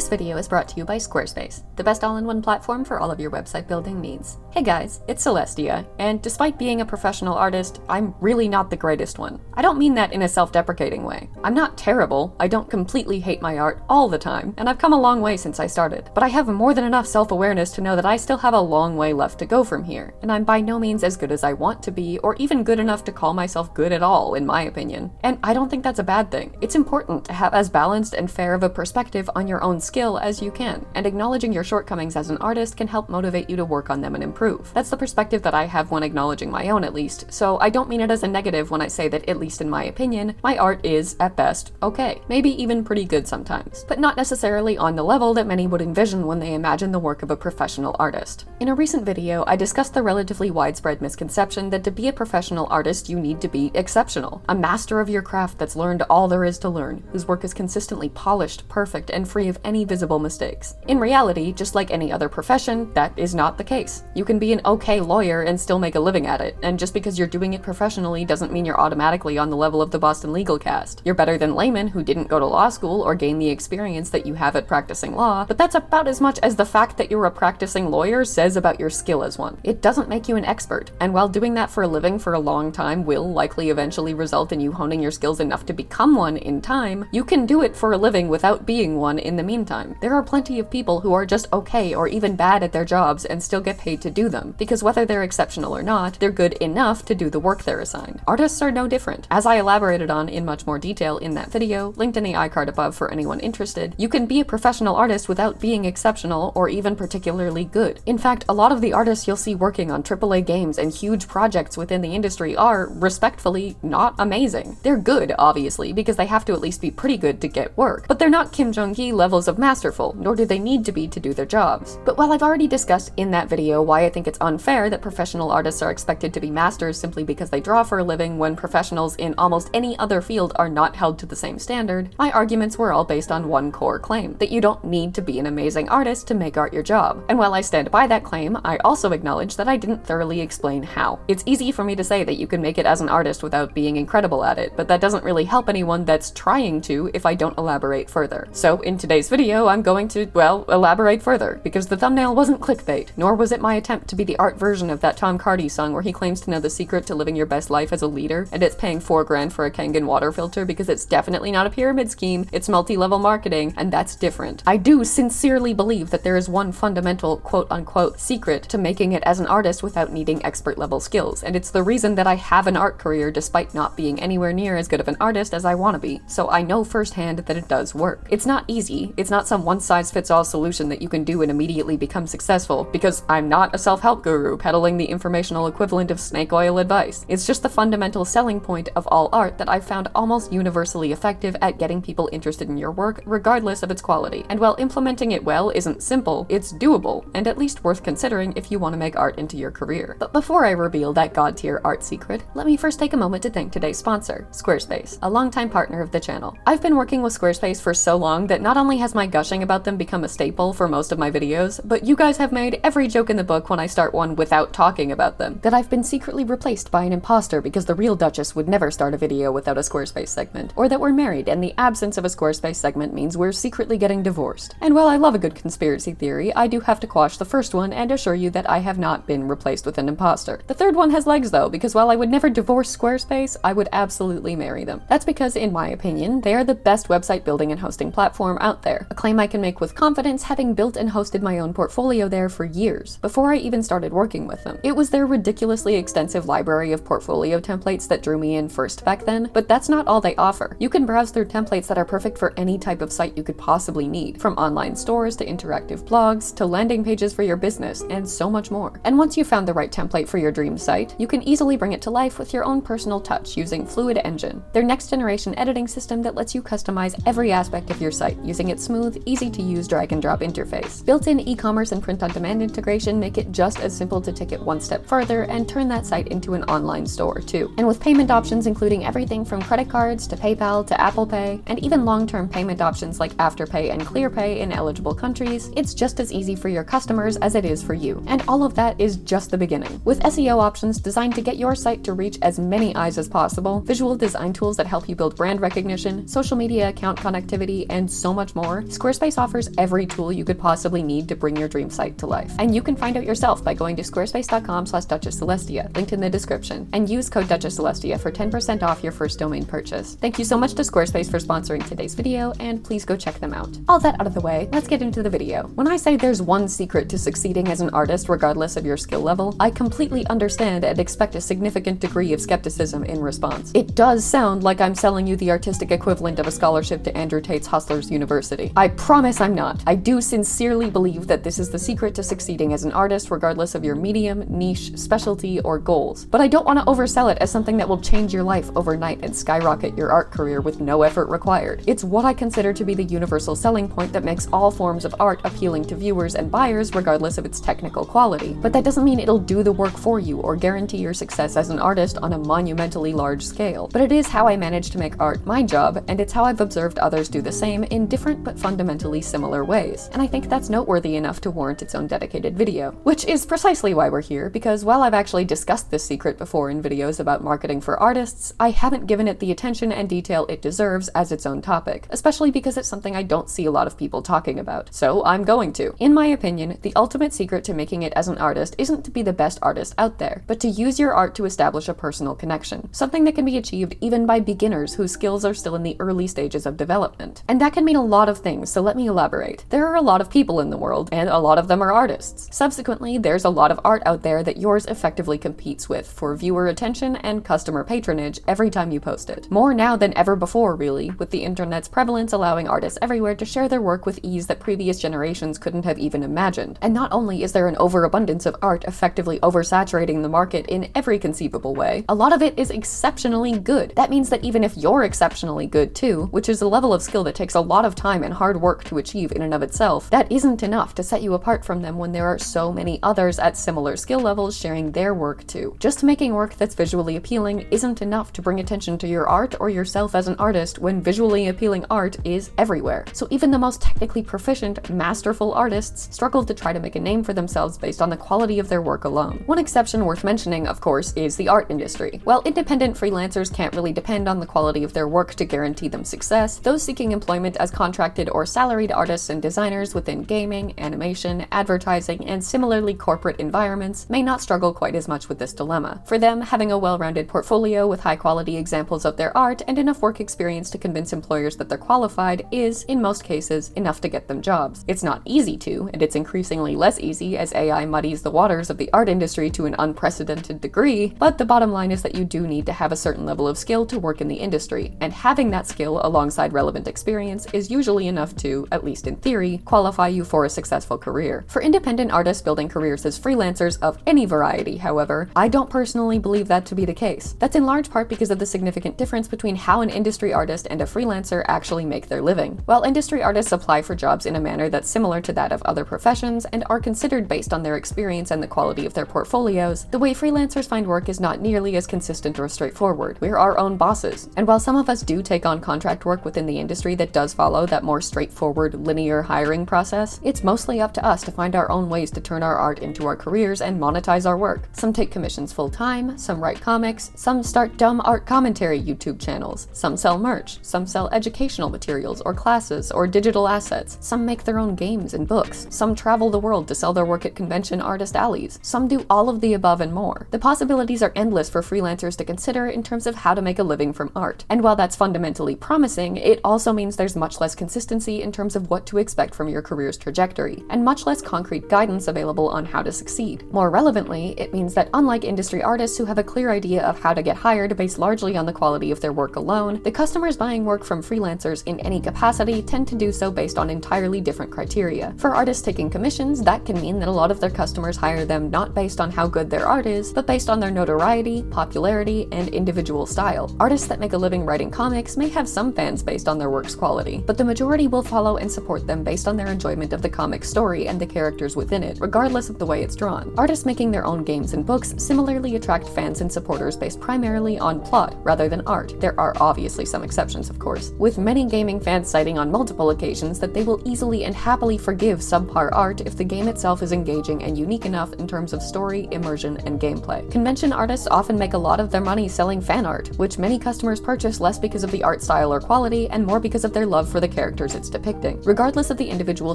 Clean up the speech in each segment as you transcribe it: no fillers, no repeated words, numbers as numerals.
This video is brought to you by Squarespace, the best all-in-one platform for all of your website building needs. Hey guys, it's Celestia, and despite being a professional artist, I'm really not the greatest one. I don't mean that in a self-deprecating way. I'm not terrible, I don't completely hate my art all the time, and I've come a long way since I started. But I have more than enough self-awareness to know that I still have a long way left to go from here, and I'm by no means as good as I want to be, or even good enough to call myself good at all, in my opinion. And I don't think that's a bad thing. It's important to have as balanced and fair of a perspective on your own skill as you can, and acknowledging your shortcomings as an artist can help motivate you to work on them and improve. That's the perspective that I have when acknowledging my own, at least, so I don't mean it as a negative when I say that, at least in my opinion, my art is, at best, okay. Maybe even pretty good sometimes, but not necessarily on the level that many would envision when they imagine the work of a professional artist. In a recent video, I discussed the relatively widespread misconception that to be a professional artist you need to be exceptional, a master of your craft that's learned all there is to learn, whose work is consistently polished, perfect, and free of any visible mistakes. In reality, just like any other profession, that is not the case. You can be an okay lawyer and still make a living at it, and just because you're doing it professionally doesn't mean you're automatically on the level of the Boston legal cast. You're better than laymen who didn't go to law school or gain the experience that you have at practicing law, but that's about as much as the fact that you're a practicing lawyer says about your skill as one. It doesn't make you an expert, and while doing that for a living for a long time will likely eventually result in you honing your skills enough to become one in time, you can do it for a living without being one in the meantime. There are plenty of people who are just okay or even bad at their jobs and still get paid to do them, because whether they're exceptional or not, they're good enough to do the work they're assigned. Artists are no different. As I elaborated on in much more detail in that video, linked in the iCard above for anyone interested, you can be a professional artist without being exceptional or even particularly good. In fact, a lot of the artists you'll see working on AAA games and huge projects within the industry are, respectfully, not amazing. They're good, obviously, because they have to at least be pretty good to get work, but they're not Kim Jong-gi levels of masterful, nor do they need to be to do their jobs. But while I've already discussed in that video why I think it's unfair that professional artists are expected to be masters simply because they draw for a living when professionals in almost any other field are not held to the same standard, my arguments were all based on one core claim, that you don't need to be an amazing artist to make art your job. And while I stand by that claim, I also acknowledge that I didn't thoroughly explain how. It's easy for me to say that you can make it as an artist without being incredible at it, but that doesn't really help anyone that's trying to if I don't elaborate further. So in today's video, I'm going to, well, elaborate further, because the thumbnail wasn't clickbait, nor was it my attempt to be the art version of that Tom Cardy song where he claims to know the secret to living your best life as a leader, and it's paying $4,000 for a Kangen water filter because it's definitely not a pyramid scheme, it's multi-level marketing, and that's different. I do sincerely believe that there is one fundamental quote-unquote secret to making it as an artist without needing expert-level skills, and it's the reason that I have an art career despite not being anywhere near as good of an artist as I want to be, so I know firsthand that it does work. It's not easy, it's not some one-size-fits-all solution that you can do and immediately become successful, because I'm not a self-help guru peddling the informational equivalent of snake oil advice. It's just the fundamental selling point of all art that I've found almost universally effective at getting people interested in your work, regardless of its quality. And while implementing it well isn't simple, it's doable, and at least worth considering if you want to make art into your career. But before I reveal that god-tier art secret, let me first take a moment to thank today's sponsor, Squarespace, a longtime partner of the channel. I've been working with Squarespace for so long that not only has my gushing about them become a staple for most of my videos, but you guys have made every joke in the book when I start one without talking about them, that I've been secretly replaced by an imposter because the real Duchess would never start a video without a Squarespace segment, or that we're married and the absence of a Squarespace segment means we're secretly getting divorced. And while I love a good conspiracy theory, I do have to quash the first one and assure you that I have not been replaced with an imposter. The third one has legs though, because while I would never divorce Squarespace, I would absolutely marry them. That's because, in my opinion, they are the best website building and hosting platform out there, a claim I can make with confidence having built and hosted my own portfolio there for years, before I even started working with them. It was their ridiculously extensive library of portfolio templates that drew me in first back then, but that's not all they offer. You can browse through templates that are perfect for any type of site you could possibly need, from online stores to interactive blogs to landing pages for your business, and so much more. And once you've found the right template for your dream site, you can easily bring it to life with your own personal touch using Fluid Engine, their next generation editing system that lets you customize every aspect of your site using its smooth, easy to use drag and drop interface. Built-in e-commerce and print-on-demand integration make it just as simple to take it one step further and turn that site into an online store too. And with payment options including everything from credit cards to PayPal to Apple Pay, and even long-term payment options like Afterpay and ClearPay in eligible countries, it's just as easy for your customers as it is for you. And all of that is just the beginning. With SEO options designed to get your site to reach as many eyes as possible, visual design tools that help you build brand recognition, social media account connectivity, and so much more, Squarespace offers every tool you could possibly need to bring your dream site to life. And you can find out yourself by going to squarespace.com/DuchessCelestia, linked in the description, and use code DuchessCelestia for 10% off your first domain purchase. Thank you so much to Squarespace for sponsoring today's video, and please go check them out. All that out of the way, let's get into the video. When I say there's one secret to succeeding as an artist regardless of your skill level, I completely understand and expect a significant degree of skepticism in response. It does sound like I'm selling you the artistic equivalent of a scholarship to Andrew Tate's Hustlers University. I promise I'm not. I do sincerely believe that this is the secret to succeeding as an artist regardless of your medium, niche, specialty, or goals. But I don't want to oversell it as something that will change your life overnight and skyrocket your art career with no effort required. It's what I consider to be the universal selling point that makes all forms of art appealing to viewers and buyers regardless of its technical quality. But that doesn't mean it'll do the work for you or guarantee your success as an artist on a monumentally large scale. But it is how I manage to make art my job, and it's how I've observed others do the same in different but fundamentally similar ways. And I think that's noteworthy enough to warrant its own dedicated video. Which is precisely why we're here, because while I've actually discussed this secret before in videos about marketing for artists, I haven't given it the attention and detail it deserves as its own topic, especially because it's something I don't see a lot of people talking about. So I'm going to. In my opinion, the ultimate secret to making it as an artist isn't to be the best artist out there, but to use your art to establish a personal connection, something that can be achieved even by beginners whose skills are still in the early stages of development. And that can mean a lot of things, so let me elaborate. There are a lot of people in the world, and a lot of them are artists. Subsequently, there's a lot of art out there that yours effectively competes with for viewer attention and customer patronage every time you post it. More now than ever before, really, with the internet's prevalence allowing artists everywhere to share their work with ease that previous generations couldn't have even imagined. And not only is there an overabundance of art effectively oversaturating the market in every conceivable way, a lot of it is exceptionally good. That means that even if you're exceptionally good too, which is a level of skill that takes a lot of time and hard work to achieve in and of itself, that isn't enough to set you apart from them when there are so many others at similar skill levels sharing their work too. Just making work that's visually appealing isn't enough to bring attention to your art or yourself as an artist when visually appealing art is everywhere. So even the most technically proficient, masterful artists struggle to try to make a name for themselves based on the quality of their work alone. One exception worth mentioning, of course, is the art industry. While independent freelancers can't really depend on the quality of their work to guarantee them success, those seeking employment as contracted or salaried artists and designers within gaming, animation, advertising, and similarly corporate environments may not struggle quite as much with this dilemma. For them, having a well-rounded portfolio with high-quality examples of their art and enough work experience to convince employers that they're qualified is, in most cases, enough to get them jobs. It's not easy to, and it's increasingly less easy as AI muddies the waters of the art industry to an unprecedented degree, but the bottom line is that you do need to have a certain level of skill to work in the industry, and having that skill alongside relevant experience is usually enough to, at least in theory, qualify you for a successful career. For independent artists building careers as freelancers of any variety, however, I don't personally believe that to be the case. That's in large part because of the significant difference between how an industry artist and a freelancer actually make their living. While industry artists apply for jobs in a manner that's similar to that of other professions and are considered based on their experience and the quality of their portfolios, the way freelancers find work is not nearly as consistent or straightforward. We're our own bosses. And while some of us do take on contract work within the industry that does follow that more straightforward, linear hiring process, it's mostly up to us to find our own ways to turn our art into our careers and monetize our work. Some take commissions full-time, some write comics, some start dumb art commentary YouTube channels, some sell merch, some sell educational materials or classes or digital assets, some make their own games and books, some travel the world to sell their work at convention artist alleys, some do all of the above and more. The possibilities are endless for freelancers to consider in terms of how to make a living from art. And while that's fundamentally promising, it also means there's much less consistency in terms of what to expect from your career's trajectory, and much less concrete guidance available on how to succeed. More relevantly, it means that unlike industry artists who have a clear idea of how to get hired based largely on the quality of their work alone, the customers buying work from freelancers in any capacity tend to do so based on entirely different criteria. For artists taking commissions, that can mean that a lot of their customers hire them not based on how good their art is, but based on their notoriety, popularity, and individual style. Artists that make a living writing comics may have some fans based on their work's quality, but the majority will follow and support them based on their enjoyment of the comic story and the characters within it, regardless of the way it's drawn. Artists making their own games and books similarly attract fans and supporters based primarily on plot rather than art. There are obviously some exceptions, of course, with many gaming fans citing on multiple occasions that they will easily and happily forgive subpar art if the game itself is engaging and unique enough in terms of story, immersion, and gameplay. Convention artists often make a lot of their money selling fan art, which many customers purchase less because of the art style or quality and more because of their love for the characters experience it's depicting. Regardless of the individual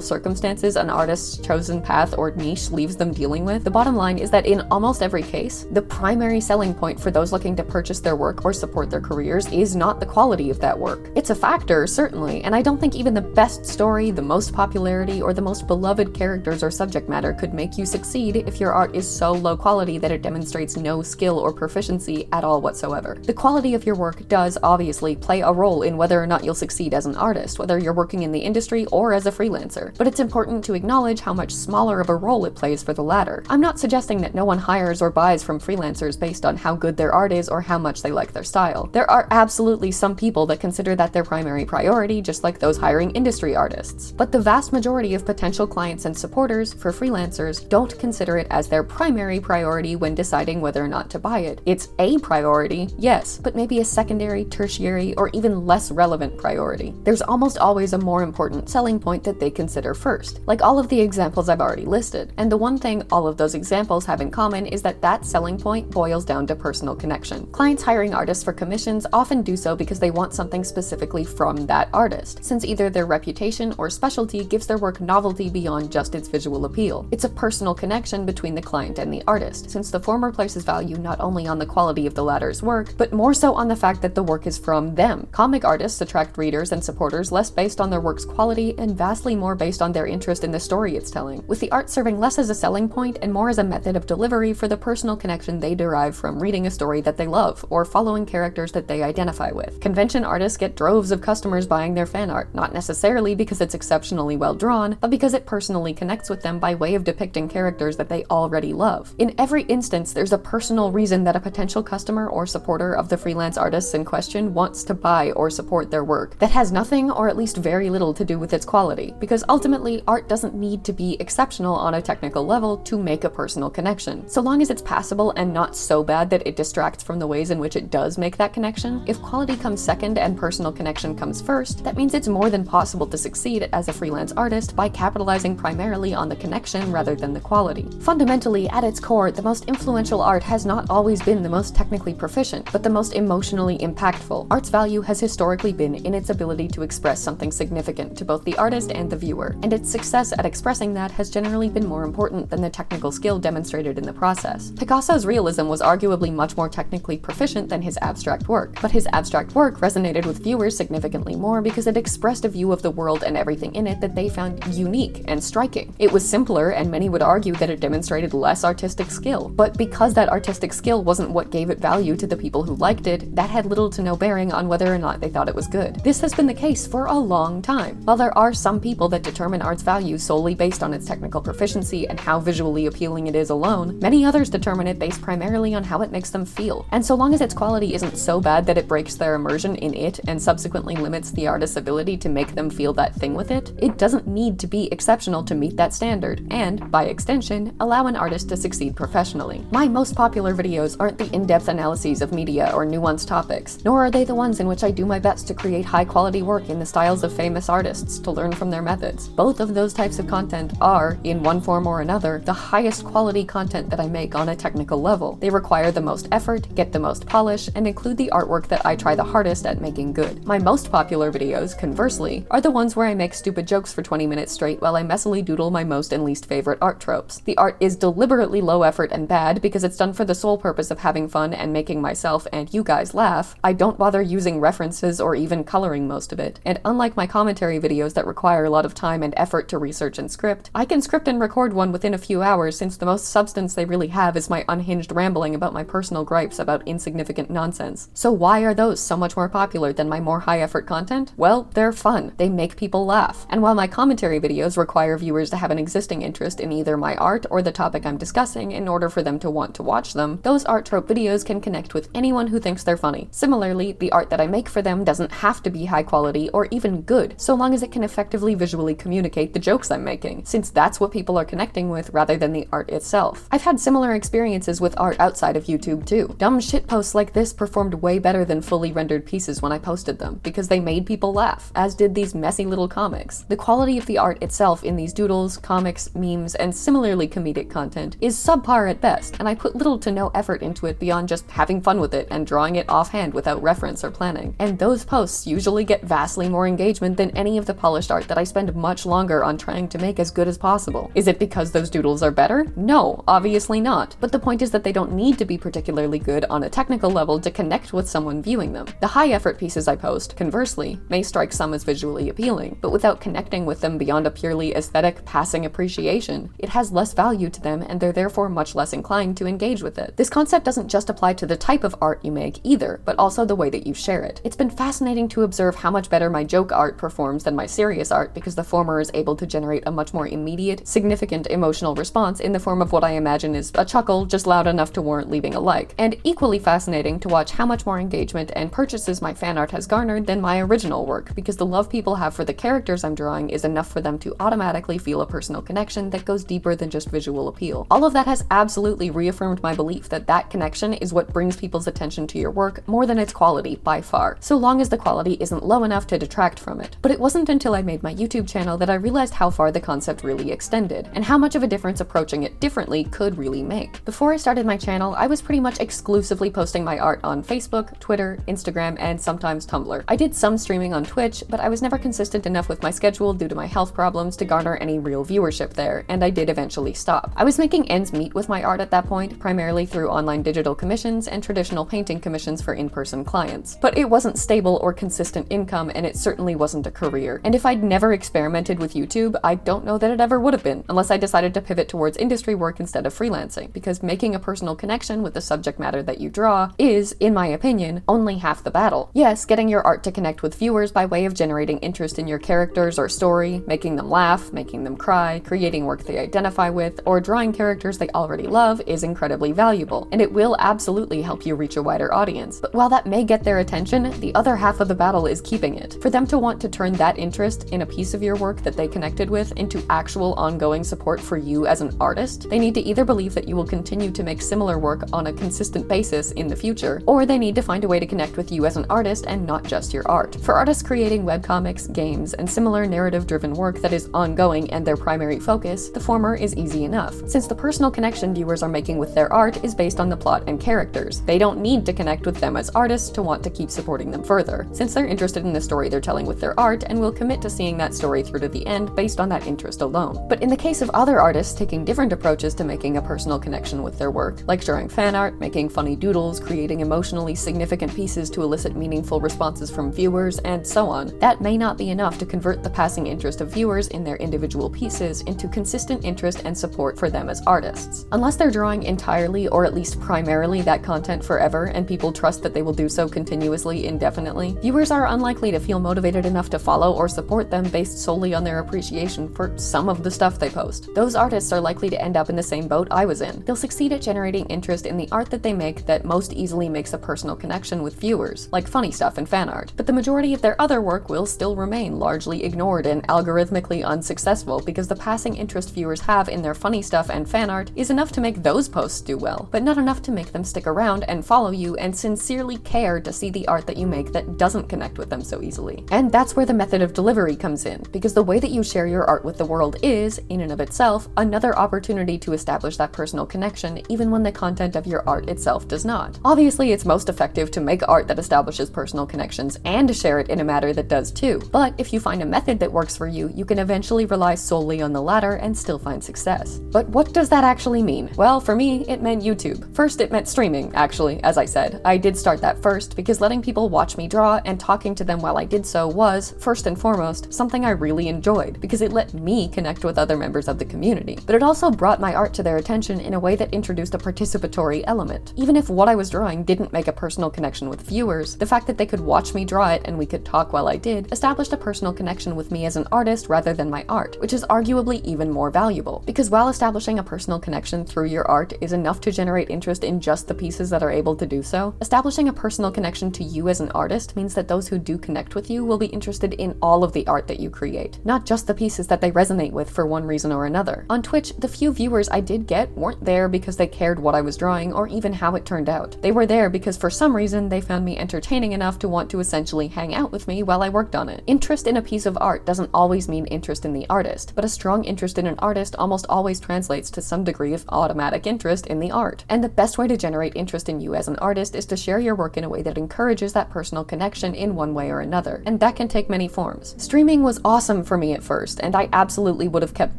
circumstances an artist's chosen path or niche leaves them dealing with, the bottom line is that in almost every case, the primary selling point for those looking to purchase their work or support their careers is not the quality of that work. It's a factor, certainly, and I don't think even the best story, the most popularity, or the most beloved characters or subject matter could make you succeed if your art is so low quality that it demonstrates no skill or proficiency at all whatsoever. The quality of your work does obviously play a role in whether or not you'll succeed as an artist, whether you're working in the industry or as a freelancer, but it's important to acknowledge how much smaller of a role it plays for the latter. I'm not suggesting that no one hires or buys from freelancers based on how good their art is or how much they like their style. There are absolutely some people that consider that their primary priority, just like those hiring industry artists. But the vast majority of potential clients and supporters for freelancers don't consider it as their primary priority when deciding whether or not to buy it. It's a priority, yes, but maybe a secondary, tertiary, or even less relevant priority. There's almost always a more important selling point that they consider first, like all of the examples I've already listed. And the one thing all of those examples have in common is that that selling point boils down to personal connection. Clients hiring artists for commissions often do so because they want something specifically from that artist, since either their reputation or specialty gives their work novelty beyond just its visual appeal. It's a personal connection between the client and the artist, since the former places value not only on the quality of the latter's work, but more so on the fact that the work is from them. Comic artists attract readers and supporters less based on their work's quality and vastly more based on their interest in the story it's telling, with the art serving less as a selling point and more as a method of delivery for the personal connection they derive from reading a story that they love or following characters that they identify with. Convention artists get droves of customers buying their fan art, not necessarily because it's exceptionally well drawn, but because it personally connects with them by way of depicting characters that they already love. In every instance, there's a personal reason that a potential customer or supporter of the freelance artists in question wants to buy or support their work that has nothing or at least very little to do with its quality, because ultimately art doesn't need to be exceptional on a technical level to make a personal connection. So long as it's passable and not so bad that it distracts from the ways in which it does make that connection, if quality comes second and personal connection comes first, that means it's more than possible to succeed as a freelance artist by capitalizing primarily on the connection rather than the quality. Fundamentally, at its core, the most influential art has not always been the most technically proficient, but the most emotionally impactful. Art's value has historically been in its ability to express something significant to both the artist and the viewer, and its success at expressing that has generally been more important than the technical skill demonstrated in the process. Picasso's realism was arguably much more technically proficient than his abstract work, but his abstract work resonated with viewers significantly more because it expressed a view of the world and everything in it that they found unique and striking. It was simpler, and many would argue that it demonstrated less artistic skill, but because that artistic skill wasn't what gave it value to the people who liked it, that had little to no bearing on whether or not they thought it was good. This has been the case for a long time. While there are some people that determine art's value solely based on its technical proficiency and how visually appealing it is alone, many others determine it based primarily on how it makes them feel. And so long as its quality isn't so bad that it breaks their immersion in it and subsequently limits the artist's ability to make them feel that thing with it, it doesn't need to be exceptional to meet that standard, and, by extension, allow an artist to succeed professionally. My most popular videos aren't the in-depth analyses of media or nuanced topics, nor are they the ones in which I do my best to create high-quality work in the styles of famous artists to learn from their methods. Both of those types of content are, in one form or another, the highest quality content that I make on a technical level. They require the most effort, get the most polish, and include the artwork that I try the hardest at making good. My most popular videos, conversely, are the ones where I make stupid jokes for 20 minutes straight while I messily doodle my most and least favorite art tropes. The art is deliberately low effort and bad because it's done for the sole purpose of having fun and making myself and you guys laugh. I don't bother using references or even coloring most of it, and unlike my commentary videos that require a lot of time and effort to research and script, I can script and record one within a few hours since the most substance they really have is my unhinged rambling about my personal gripes about insignificant nonsense. So why are those so much more popular than my more high-effort content? Well, they're fun. They make people laugh. And while my commentary videos require viewers to have an existing interest in either my art or the topic I'm discussing in order for them to want to watch them, those art trope videos can connect with anyone who thinks they're funny. Similarly, the art that I make for them doesn't have to be high quality or even good, so long as it can effectively visually communicate the jokes I'm making, since that's what people are connecting with rather than the art itself. I've had similar experiences with art outside of YouTube too. Dumb shitposts like this performed way better than fully rendered pieces when I posted them, because they made people laugh, as did these messy little comics. The quality of the art itself in these doodles, comics, memes, and similarly comedic content is subpar at best, and I put little to no effort into it beyond just having fun with it and drawing it offhand without reference or planning. And those posts usually get vastly more engagement engagement than any of the polished art that I spend much longer on trying to make as good as possible. Is it because those doodles are better? No, obviously not. But the point is that they don't need to be particularly good on a technical level to connect with someone viewing them. The high-effort pieces I post, conversely, may strike some as visually appealing, but without connecting with them beyond a purely aesthetic, passing appreciation, it has less value to them and they're therefore much less inclined to engage with it. This concept doesn't just apply to the type of art you make either, but also the way that you share it. It's been fascinating to observe how much better my joke art performs than my serious art because the former is able to generate a much more immediate, significant emotional response in the form of what I imagine is a chuckle just loud enough to warrant leaving a like. And equally fascinating to watch how much more engagement and purchases my fan art has garnered than my original work, because the love people have for the characters I'm drawing is enough for them to automatically feel a personal connection that goes deeper than just visual appeal. All of that has absolutely reaffirmed my belief that that connection is what brings people's attention to your work more than its quality by far, so long as the quality isn't low enough to detract from it. But it wasn't until I made my YouTube channel that I realized how far the concept really extended, and how much of a difference approaching it differently could really make. Before I started my channel, I was pretty much exclusively posting my art on Facebook, Twitter, Instagram, and sometimes Tumblr. I did some streaming on Twitch, but I was never consistent enough with my schedule due to my health problems to garner any real viewership there, and I did eventually stop. I was making ends meet with my art at that point, primarily through online digital commissions and traditional painting commissions for in-person clients. But it wasn't stable or consistent income, and it certainly wasn't a career. And if I'd never experimented with YouTube, I don't know that it ever would have been, unless I decided to pivot towards industry work instead of freelancing, because making a personal connection with the subject matter that you draw is, in my opinion, only half the battle. Yes, getting your art to connect with viewers by way of generating interest in your characters or story, making them laugh, making them cry, creating work they identify with, or drawing characters they already love is incredibly valuable, and it will absolutely help you reach a wider audience. But while that may get their attention, the other half of the battle is keeping it. For them to want to turn that interest in a piece of your work that they connected with into actual ongoing support for you as an artist, they need to either believe that you will continue to make similar work on a consistent basis in the future, or they need to find a way to connect with you as an artist and not just your art. For artists creating webcomics, games, and similar narrative-driven work that is ongoing and their primary focus, the former is easy enough, since the personal connection viewers are making with their art is based on the plot and characters. They don't need to connect with them as artists to want to keep supporting them further, since they're interested in the story they're telling with their art and will commit to seeing that story through to the end based on that interest alone. But in the case of other artists taking different approaches to making a personal connection with their work, like drawing fan art, making funny doodles, creating emotionally significant pieces to elicit meaningful responses from viewers, and so on, that may not be enough to convert the passing interest of viewers in their individual pieces into consistent interest and support for them as artists. Unless they're drawing entirely or at least primarily that content forever and people trust that they will do so continuously indefinitely, viewers are unlikely to feel motivated enough to follow or support them based solely on their appreciation for some of the stuff they post. Those artists are likely to end up in the same boat I was in. They'll succeed at generating interest in the art that they make that most easily makes a personal connection with viewers, like funny stuff and fan art, but the majority of their other work will still remain largely ignored and algorithmically unsuccessful because the passing interest viewers have in their funny stuff and fan art is enough to make those posts do well, but not enough to make them stick around and follow you and sincerely care to see the art that you make that doesn't connect with them so easily. And that's where the method of delivery comes in, because the way that you share your art with the world is, in and of itself, another opportunity to establish that personal connection even when the content of your art itself does not. Obviously, it's most effective to make art that establishes personal connections and to share it in a manner that does too, but if you find a method that works for you, you can eventually rely solely on the latter and still find success. But what does that actually mean? Well, for me, it meant YouTube. First, it meant streaming, actually, as I said. I did start that first because letting people watch me draw and talking to them while I did so was, first and foremost, something I really enjoyed because it let me connect with other members of the community. But it also brought my art to their attention in a way that introduced a participatory element. Even if what I was drawing didn't make a personal connection with viewers, the fact that they could watch me draw it and we could talk while I did established a personal connection with me as an artist rather than my art, which is arguably even more valuable. Because while establishing a personal connection through your art is enough to generate interest in just the pieces that are able to do so, establishing a personal connection to you as an artist means that those who do connect with you will be interested in all of the art that you create, not just the pieces that they resonate with for one reason or another. On Twitch, the few viewers I did get weren't there because they cared what I was drawing or even how it turned out. They were there because for some reason they found me entertaining enough to want to essentially hang out with me while I worked on it. Interest in a piece of art doesn't always mean interest in the artist, but a strong interest in an artist almost always translates to some degree of automatic interest in the art. And the best way to generate interest in you as an artist is to share your work in a way that encourages that personal connection in one way or another. And that can take take many forms. Streaming was awesome for me at first, and I absolutely would have kept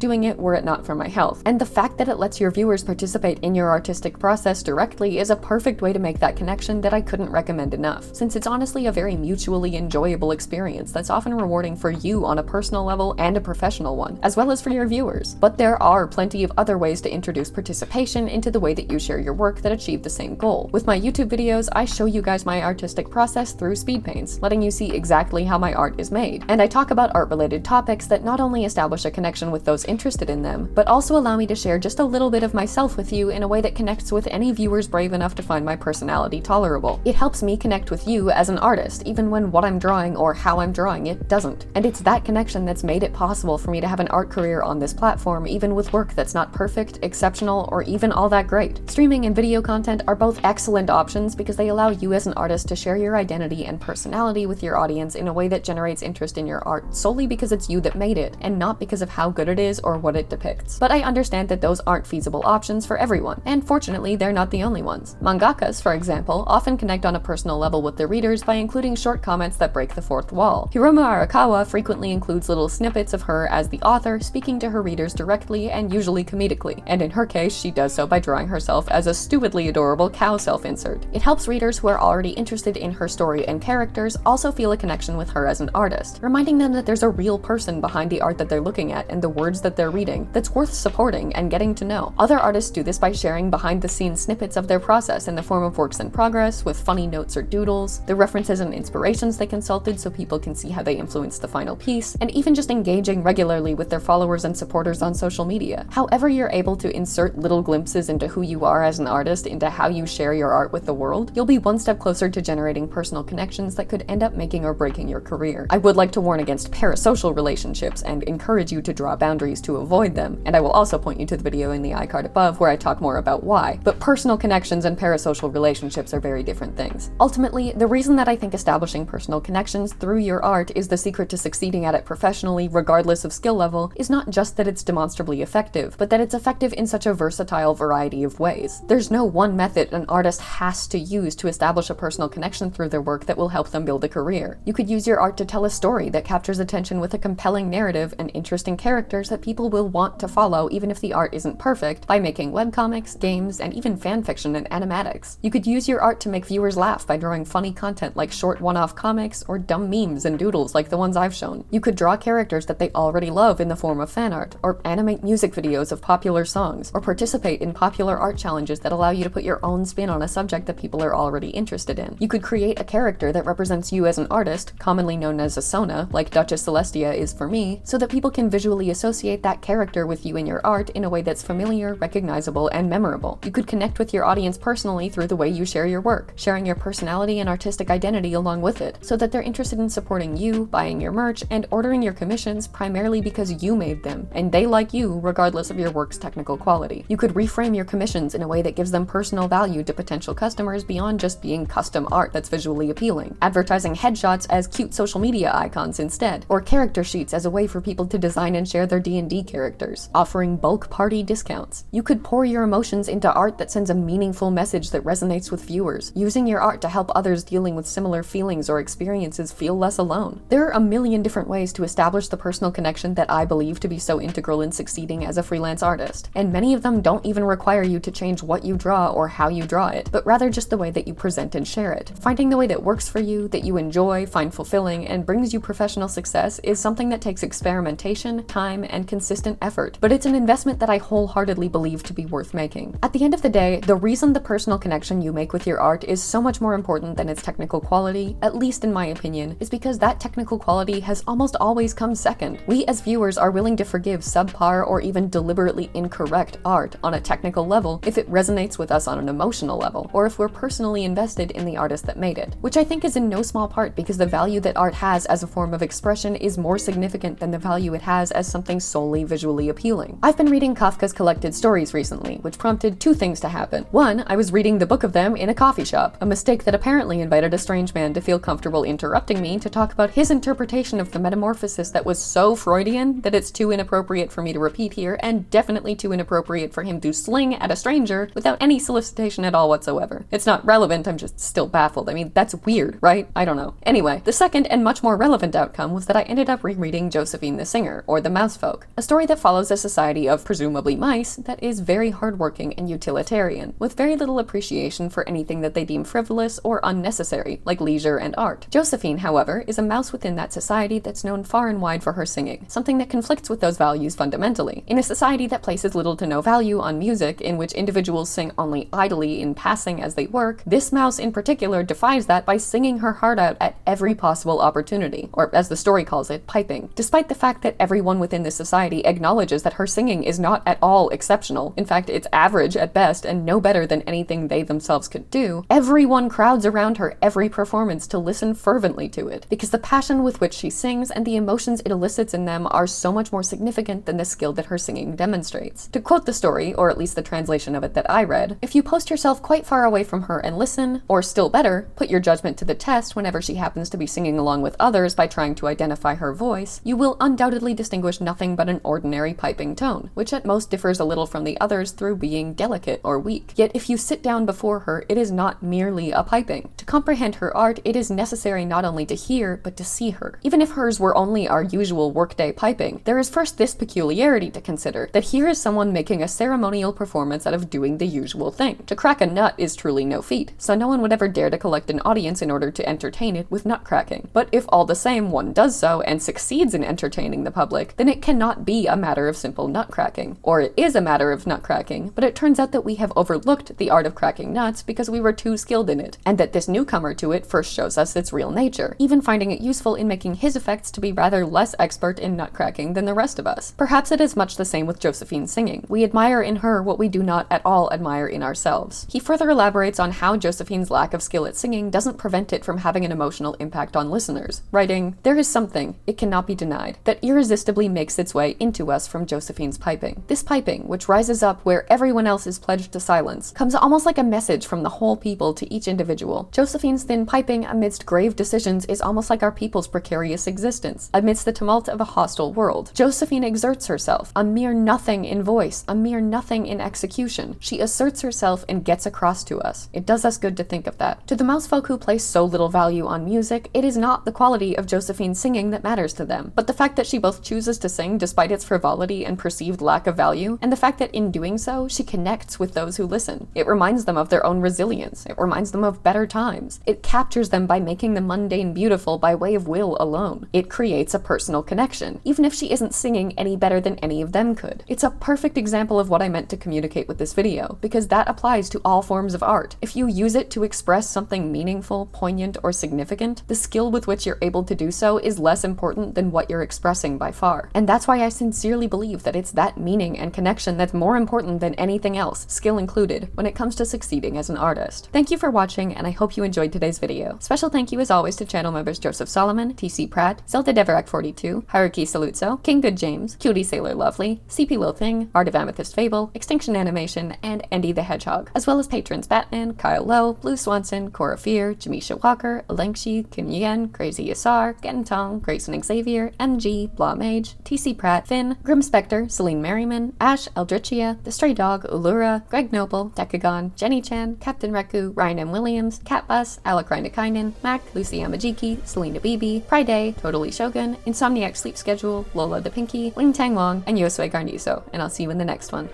doing it were it not for my health. And the fact that it lets your viewers participate in your artistic process directly is a perfect way to make that connection that I couldn't recommend enough, since it's honestly a very mutually enjoyable experience that's often rewarding for you on a personal level and a professional one, as well as for your viewers. But there are plenty of other ways to introduce participation into the way that you share your work that achieve the same goal. With my YouTube videos, I show you guys my artistic process through speed paints, letting you see exactly how my art is made. And I talk about art-related topics that not only establish a connection with those interested in them, but also allow me to share just a little bit of myself with you in a way that connects with any viewers brave enough to find my personality tolerable. It helps me connect with you as an artist, even when what I'm drawing or how I'm drawing it doesn't. And it's that connection that's made it possible for me to have an art career on this platform, even with work that's not perfect, exceptional, or even all that great. Streaming and video content are both excellent options because they allow you as an artist to share your identity and personality with your audience in a way that generates interest in your art solely because it's you that made it, and not because of how good it is or what it depicts. But I understand that those aren't feasible options for everyone, and fortunately they're not the only ones. Mangakas, for example, often connect on a personal level with their readers by including short comments that break the fourth wall. Hiromu Arakawa frequently includes little snippets of her as the author speaking to her readers directly and usually comedically, and in her case she does so by drawing herself as a stupidly adorable cow self-insert. It helps readers who are already interested in her story and characters also feel a connection with her as an artist, reminding them that there's a real person behind the art that they're looking at and the words that they're reading that's worth supporting and getting to know. Other artists do this by sharing behind-the-scenes snippets of their process in the form of works in progress, with funny notes or doodles, the references and inspirations they consulted so people can see how they influenced the final piece, and even just engaging regularly with their followers and supporters on social media. However you're able to insert little glimpses into who you are as an artist into how you share your art with the world, you'll be one step closer to generating personal connections that could end up making or breaking your career. I would like to warn against parasocial relationships and encourage you to draw boundaries to avoid them, and I will also point you to the video in the iCard above where I talk more about why, but personal connections and parasocial relationships are very different things. Ultimately, the reason that I think establishing personal connections through your art is the secret to succeeding at it professionally, regardless of skill level, is not just that it's demonstrably effective, but that it's effective in such a versatile variety of ways. There's no one method an artist has to use to establish a personal connection through their work that will help them build a career. You could use your art to tell a story that captures attention with a compelling narrative and interesting characters that people will want to follow even if the art isn't perfect, by making webcomics, games, and even fanfiction and animatics. You could use your art to make viewers laugh by drawing funny content like short one-off comics or dumb memes and doodles like the ones I've shown. You could draw characters that they already love in the form of fan art, or animate music videos of popular songs, or participate in popular art challenges that allow you to put your own spin on a subject that people are already interested in. You could create a character that represents you as an artist, commonly known as a Sona, like Duchess Celestia is for me, so that people can visually associate that character with you and your art in a way that's familiar, recognizable, and memorable. You could connect with your audience personally through the way you share your work, sharing your personality and artistic identity along with it, so that they're interested in supporting you, buying your merch, and ordering your commissions primarily because you made them, and they like you regardless of your work's technical quality. You could reframe your commissions in a way that gives them personal value to potential customers beyond just being custom art that's visually appealing, advertising headshots as cute social media icons instead, or character sheets as a way for people to design and share their D&D characters, offering bulk party discounts. You could pour your emotions into art that sends a meaningful message that resonates with viewers, using your art to help others dealing with similar feelings or experiences feel less alone. There are a million different ways to establish the personal connection that I believe to be so integral in succeeding as a freelance artist, and many of them don't even require you to change what you draw or how you draw it, but rather just the way that you present and share it. Finding the way that works for you, that you enjoy, find fulfilling, and brings you professional success is something that takes experimentation, time, and consistent effort, but it's an investment that I wholeheartedly believe to be worth making. At the end of the day, the reason the personal connection you make with your art is so much more important than its technical quality, at least in my opinion, is because that technical quality has almost always come second. We as viewers are willing to forgive subpar or even deliberately incorrect art on a technical level if it resonates with us on an emotional level, or if we're personally invested in the artist that made it, which I think is in no small part because the value that art has as a form of expression is more significant than the value it has as something solely visually appealing. I've been reading Kafka's collected stories recently, which prompted two things to happen. One, I was reading the book of them in a coffee shop, a mistake that apparently invited a strange man to feel comfortable interrupting me to talk about his interpretation of the metamorphosis that was so Freudian that it's too inappropriate for me to repeat here, and definitely too inappropriate for him to sling at a stranger without any solicitation at all whatsoever. It's not relevant, I'm just still baffled. I mean, that's weird, right? I don't know. Anyway, the second and much more relevant outcome was that I ended up rereading Josephine the Singer, or The Mousefolk, a story that follows a society of presumably mice that is very hardworking and utilitarian, with very little appreciation for anything that they deem frivolous or unnecessary, like leisure and art. Josephine, however, is a mouse within that society that's known far and wide for her singing, something that conflicts with those values fundamentally. In a society that places little to no value on music, in which individuals sing only idly in passing as they work, this mouse in particular defies that by singing her heart out at every possible opportunity, or as the story calls it, piping. Despite the fact that everyone within this society acknowledges that her singing is not at all exceptional, in fact it's average at best and no better than anything they themselves could do, everyone crowds around her every performance to listen fervently to it, because the passion with which she sings and the emotions it elicits in them are so much more significant than the skill that her singing demonstrates. To quote the story, or at least the translation of it that I read, if you post yourself quite far away from her and listen, or still better, put your judgment to the test whenever she happens to be singing along with others by trying to identify her voice, you will undoubtedly distinguish nothing but an ordinary piping tone, which at most differs a little from the others through being delicate or weak. Yet if you sit down before her, it is not merely a piping. To comprehend her art, it is necessary not only to hear, but to see her. Even if hers were only our usual workday piping, there is first this peculiarity to consider, that here is someone making a ceremonial performance out of doing the usual thing. To crack a nut is truly no feat, so no one would ever dare to collect an audience in order to entertain it with nut cracking. But if all the same one does so and succeeds in entertaining the public, then it cannot be a matter of simple nut cracking. Or it is a matter of nut cracking, but it turns out that we have overlooked the art of cracking nuts because we were too skilled in it, and that this newcomer to it first shows us its real nature, even finding it useful in making his effects to be rather less expert in nut cracking than the rest of us. Perhaps it is much the same with Josephine's singing. We admire in her what we do not at all admire in ourselves. He further elaborates on how Josephine's lack of skill at singing doesn't prevent it from having an emotional impact on listeners, writing, "There is something, it cannot be denied, that irresistibly makes its way into us from Josephine's piping. This piping, which rises up where everyone else is pledged to silence, comes almost like a message from the whole people to each individual. Josephine's thin piping amidst grave decisions is almost like our people's precarious existence, amidst the tumult of a hostile world. Josephine exerts herself, a mere nothing in voice, a mere nothing in execution. She asserts herself and gets across to us. It does us good to think of that. To the mousefolk who place so little value on music, it is not the quality of Josephine's singing that matters to them, but the fact that she both chooses to sing despite its frivolity and perceived lack of value, and the fact that in doing so, she connects with those who listen. It reminds them of their own resilience. It reminds them of better times. It captures them by making the mundane beautiful by way of will alone. It creates a personal connection, even if she isn't singing any better than any of them could. It's a perfect example of what I meant to communicate with this video, because that applies to all forms of art. If you use it to express something meaningful, poignant, or significant, the skill with which you're able to do so is less important than what you're expressing by far. And that's why I sincerely believe that it's that meaning and connection that's more important than anything else, skill included, when it comes to succeeding as an artist. Thank you for watching, and I hope you enjoyed today's video. Special thank you as always to channel members Joseph Solomon, TC Pratt, Zelda Deverak 42, Haruki Saluzzo, King Good James, Cutie Sailor Lovely, CP Lil Thing, Art of Amethyst Fable, Extinction Animation, and Andy the Hedgehog, as well as patrons Batman, Kyle Lowe, Blue Swanson, Cora Fear, Jamisha Walker, Alengshi, Kim Yen, Crazy Yasar, Gentong, Grayson Xavier, MG, Blah Mage, TC Pratt, Finn, Grim Spectre, Celine Merriman, Ash, Eldritchia, The Stray Dog, Ulura, Greg Noble, Decagon, Jenny Chan, Captain Reku, Ryan M. Williams, Cat Bus, Alec Rindakainen, Mac, Lucy Yamajiki, Selena Bibi, Friday, Totally Shogun, Insomniac Sleep Schedule, Lola the Pinky, Ling Tang Wong, and Yosue Garnizo, and I'll see you in the next one.